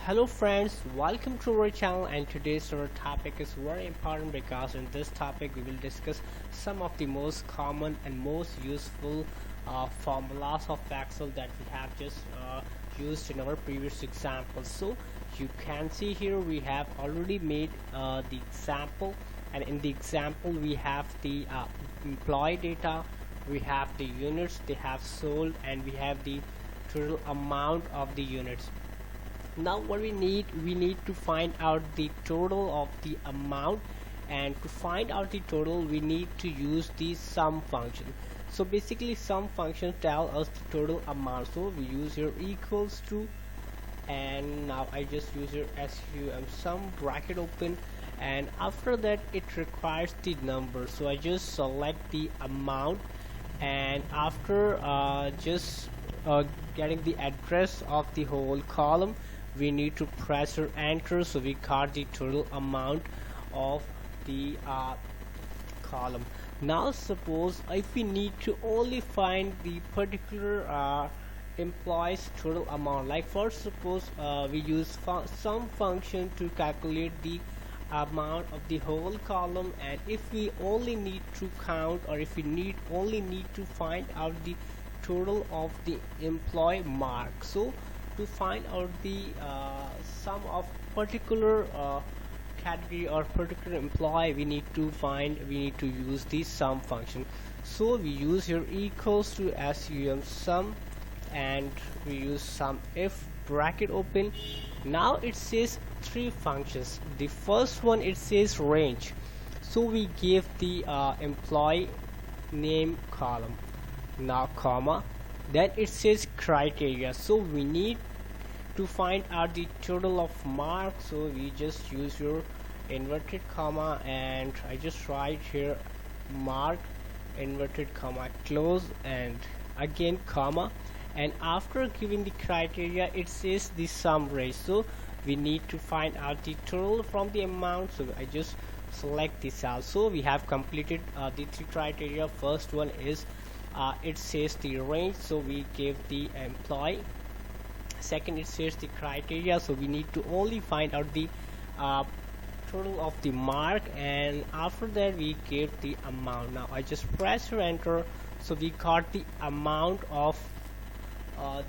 Hello friends, welcome to our channel, and today's our topic is very important because in this topic we will discuss some of the most common and most useful formulas of Excel that we have just used in our previous examples. So you can see here we have already made the example, and in the example we have the employee data, we have the units they have sold, and we have the total amount of the units. Now what we need to find out the total of the amount, and to find out the total we need to use the sum function. So basically sum function tell us the total amount, so we use here equals to, and now I just use here sum bracket open, and after that it requires the number, so I just select the amount, and after getting the address of the whole column we need to press or enter, so we got the total amount of the column. Now suppose if we need to only find the particular employees total amount, like for suppose we use sum function to calculate the amount of the whole column, and if we only need to count, or if we only need to find out the total of the employee mark, so to find out the sum of particular category or particular employee we need to use the sum function. So we use here equals to sum, and we use sum if bracket open. Now it says three functions. The first one, it says range, so we give the employee name column, now comma, then it says criteria, so we need to find out the total of marks, so we just use your inverted comma, and I just write here mark inverted comma close, and again comma, and after giving the criteria it says the sum range, so we need to find out the total from the amount, so I just select the cell. So we have completed the three criteria. First one is it says the range, so we give the employee. Second, it says the criteria, so we need to only find out the total of the mark, and after that we give the amount. Now I just press enter, so we got the amount of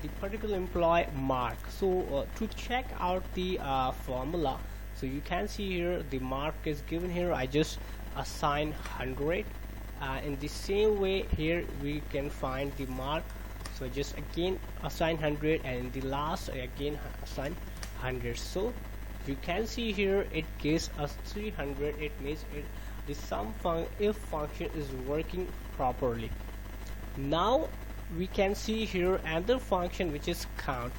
the particular employee mark. So to check out the formula, so you can see here the mark is given here, I just assign 100. In the same way here we can find the mark, so just again assign 100, and in the last again assign 100. So you can see here it gives us 300. It means the if function is working properly. Now we can see here another function which is count.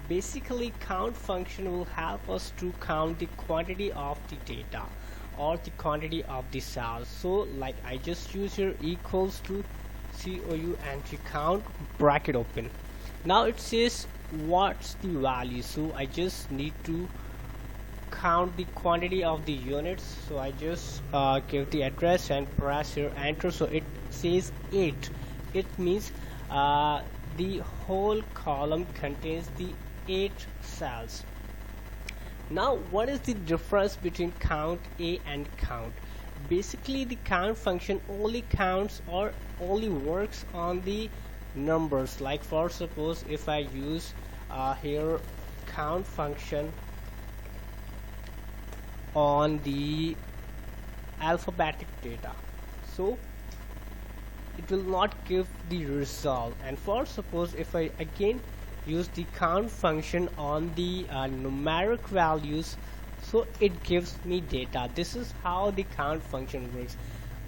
Basically count function will help us to count the quantity of the data or the quantity of the cells. So like I just use here equals to COU and to count bracket open. Now it says what's the value, so I just need to count the quantity of the units, so I just give the address and press here enter, so it says 8. It means the whole column contains the 8 cells. Now what is the difference between count A and count? Basically the count function only counts or only works on the numbers. Like for suppose if I use here count function on the alphabetic data, so it will not give the result. And for suppose if I again use the count function on the numeric values, so it gives me data. This is how the count function works.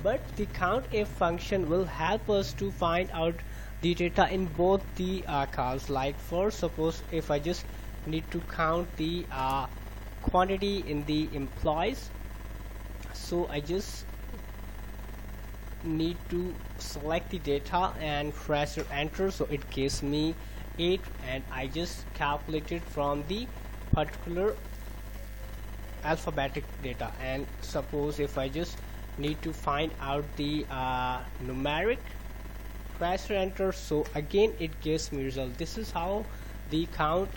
But the count if function will help us to find out the data in both the columns. Like for suppose if I just need to count the quantity in the employees, so I just need to select the data and press enter, so it gives me 8, and I just calculated from the particular alphabetic data. And suppose if I just need to find out the numeric, press enter, so again it gives me result. This is how the count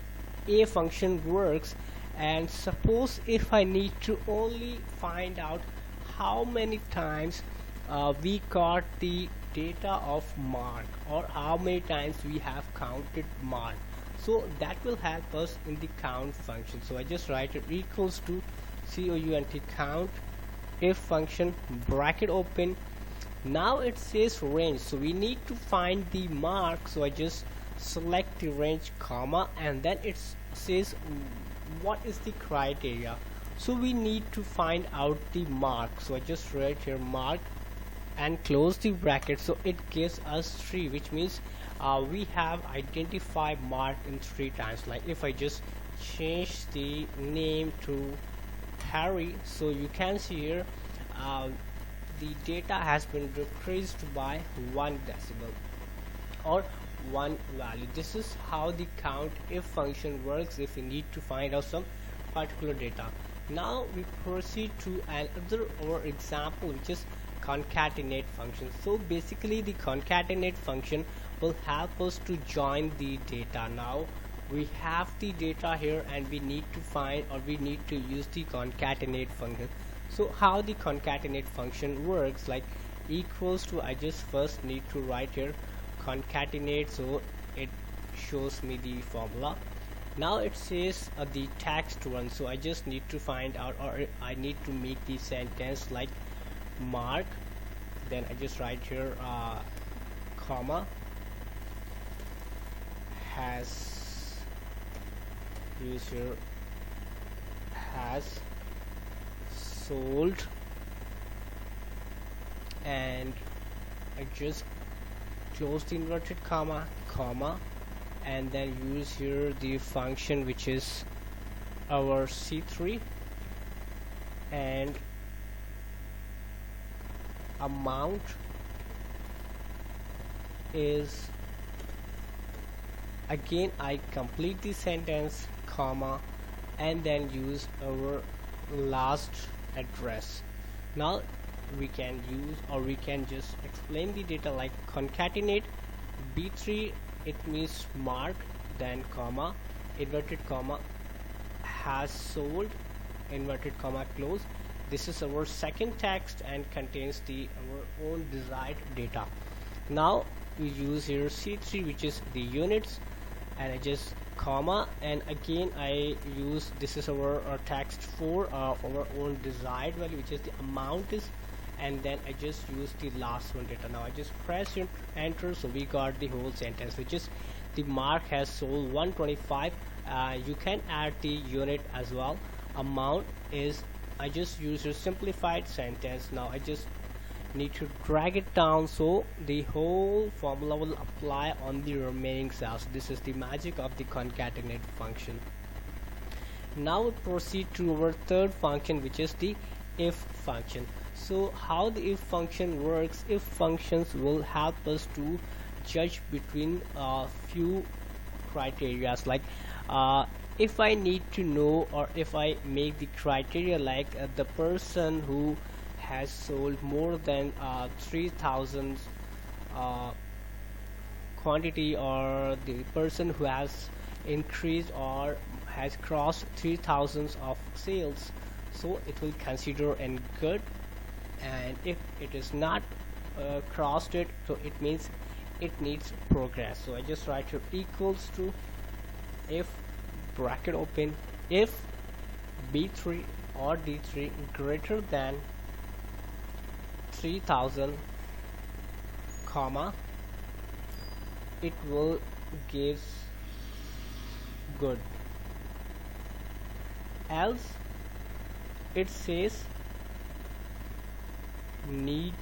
a function works. And suppose if I need to only find out how many times we got the data of Mark, or how many times we have counted Mark, so that will help us in the count function. So I just write it equals to count if function bracket open. Now it says range, so we need to find the mark, so I just select the range comma, and then it says what is the criteria, so we need to find out the mark. So I just write here mark and close the bracket, so it gives us 3, which means we have identified mark in 3 times. Like if I just change the name to Harry, so you can see here the data has been decreased by 1 decibel or 1 value. This is how the count if function works if we need to find out some particular data. Now we proceed to another example, which is concatenate function. So basically the concatenate function will help us to join the data. Now we have the data here and we need to find, or we need to use the concatenate function. So how the concatenate function works, like equals to, I just first need to write here concatenate, so it shows me the formula. Now it says the text one, so I just need to find out, or I need to make the sentence like mark, then I just write here comma has user has sold, and I just close the inverted comma, and then use here the function which is our C3, and amount is, again I complete the sentence comma, and then use our last address. Now we can use, or we can just explain the data like concatenate B3, it means mark, then comma, inverted comma, has sold, inverted comma, close. This is our second text and contains our own desired data. Now we use here C3, which is the units, and I just comma, and again I use, this is our text for our own desired value, which is the amount is, and then I just use the last one data. Now I just press enter, so we got the whole sentence, which is the mark has sold 125. You can add the unit as well. Amount is, I just use a simplified sentence. Now I just need to drag it down, so the whole formula will apply on the remaining cells. This is the magic of the concatenate function. Now we proceed to our third function, which is the if function. So how the if function works, if functions will help us to judge between a few criteria, like if I need to know, or if I make the criteria like the person who has sold more than 3,000 quantity, or the person who has increased or has crossed 3,000 of sales, so it will consider and good. And if it is not crossed it, so it means it needs progress. So I just write here equals to if bracket open, if B3 or D3 greater than 3,000 comma, it will give good, else it says need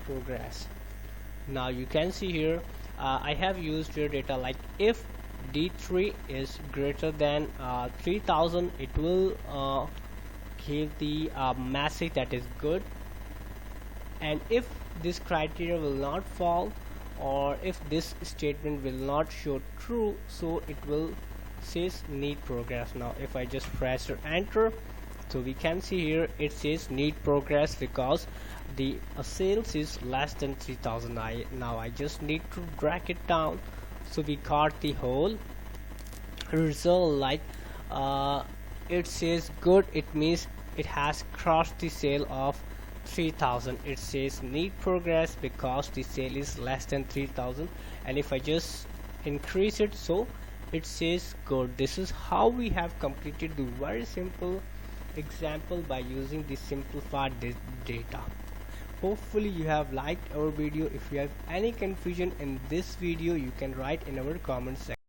progress. Now you can see here I have used your data like if D3 is greater than 3,000, it will give the message that is good, and if this criteria will not fall, or if this statement will not show true, so it will says need progress. Now if I just press enter, so we can see here it says need progress because the sales is less than 3,000. Now I just need to drag it down, So we got the whole result. Like it says good, it means it has crossed the sale of 3000. It says need progress because the sale is less than 3000, and if I just increase it, so it says good. This is how we have completed the very simple example by using the simplified data. Hopefully you have liked our video. If you have any confusion in this video, you can write in our comment section.